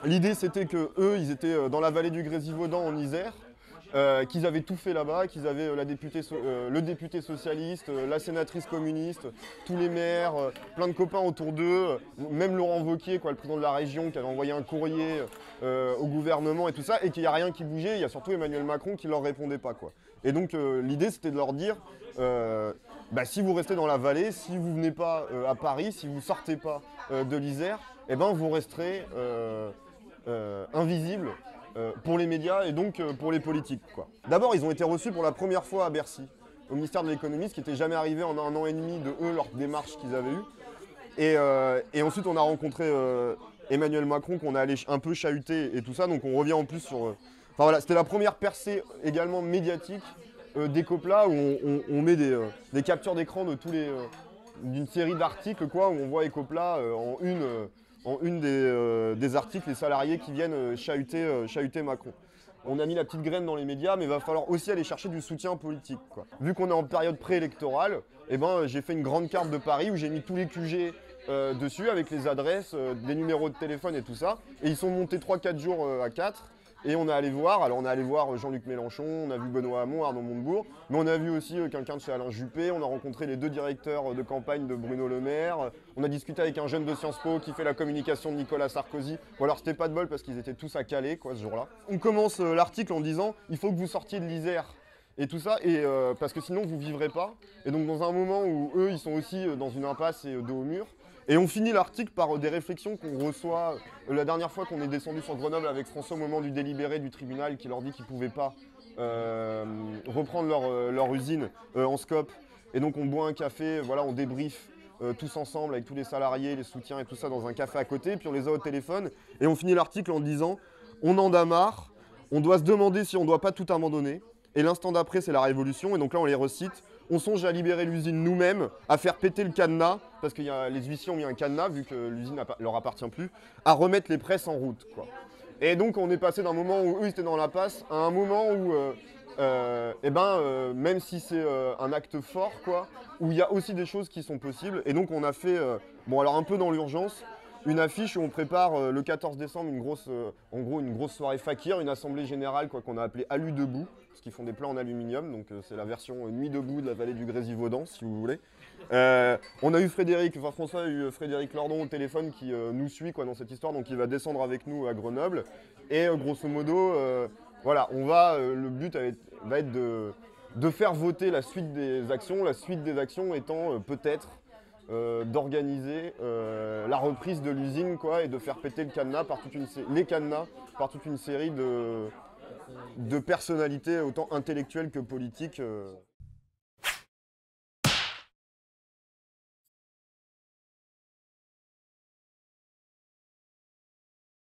L'idée c'était que eux, ils étaient dans la vallée du Grésivaudan en Isère, qu'ils avaient tout fait là-bas, qu'ils avaient le député socialiste, la sénatrice communiste, tous les maires, plein de copains autour d'eux, même Laurent Wauquiez, quoi, le président de la région, qui avait envoyé un courrier au gouvernement et tout ça, et qu'il n'y a rien qui bougeait, il y a surtout Emmanuel Macron qui leur répondait pas, quoi. Et donc l'idée c'était de leur dire, si vous restez dans la vallée, si vous venez pas à Paris, si vous sortez pas de l'Isère, eh ben vous resterez invisibles pour les médias et donc pour les politiques, quoi. D'abord, ils ont été reçus pour la première fois à Bercy, au ministère de l'économie, ce qui n'était jamais arrivé en un an et demi de eux, leur démarche qu'ils avaient eue. Et ensuite, on a rencontré Emmanuel Macron, qu'on a allé un peu chahuter et tout ça, donc on revient en plus sur... Enfin voilà, c'était la première percée également médiatique d'Ecopla, où on met des captures d'écran de d'une série d'articles, quoi, où on voit Ecopla en une des articles, les salariés qui viennent chahuter Macron. On a mis la petite graine dans les médias, mais il va falloir aussi aller chercher du soutien politique, quoi. Vu qu'on est en période préélectorale, j'ai fait une grande carte de Paris où j'ai mis tous les QG dessus, avec les adresses, des numéros de téléphone et tout ça. Et ils sont montés 3-4 jours à 4. Et on est allé voir, alors on est allé voir Jean-Luc Mélenchon, on a vu Benoît Hamon, Arnaud Montebourg, mais on a vu aussi quelqu'un de chez Alain Juppé, on a rencontré les 2 directeurs de campagne de Bruno Le Maire, on a discuté avec un jeune de Sciences Po qui fait la communication de Nicolas Sarkozy. Bon alors c'était pas de bol parce qu'ils étaient tous à Calais, quoi, ce jour-là. On commence l'article en disant il faut que vous sortiez de l'Isère et tout ça, parce que sinon vous vivrez pas. Et donc dans un moment où eux ils sont aussi dans une impasse et dos au mur. Et on finit l'article par des réflexions qu'on reçoit la dernière fois qu'on est descendu sur Grenoble avec François au moment du délibéré du tribunal qui leur dit qu'ils ne pouvaient pas reprendre leur usine en scope. Et donc on boit un café, voilà, on débriefe tous ensemble avec tous les salariés, les soutiens et tout ça dans un café à côté. Puis on les a au téléphone et on finit l'article en disant on en a marre, on doit se demander si on ne doit pas tout abandonner. Et l'instant d'après c'est la révolution et donc là on les recite. On songe à libérer l'usine nous-mêmes, à faire péter le cadenas, parce que les huissiers ont mis un cadenas, vu que l'usine ne leur appartient plus, à remettre les presses en route, quoi. Et donc on est passé d'un moment où eux ils étaient dans la passe, à un moment où, même si c'est un acte fort, quoi, où il y a aussi des choses qui sont possibles. Et donc on a fait, alors un peu dans l'urgence, une affiche où on prépare le 14 décembre une grosse soirée fakir, une assemblée générale, quoi, qu'on a appelée Alu debout, parce qu'ils font des plats en aluminium, donc c'est la version Nuit debout de la vallée du Grésivaudan, si vous voulez. On a eu François a eu Frédéric Lordon au téléphone qui nous suit, quoi, dans cette histoire, donc il va descendre avec nous à Grenoble. Et grosso modo, voilà, le but va être de faire voter la suite des actions étant peut-être d'organiser la reprise de l'usine, quoi, et de faire péter les cadenas par toute une série de personnalités autant intellectuelles que politiques.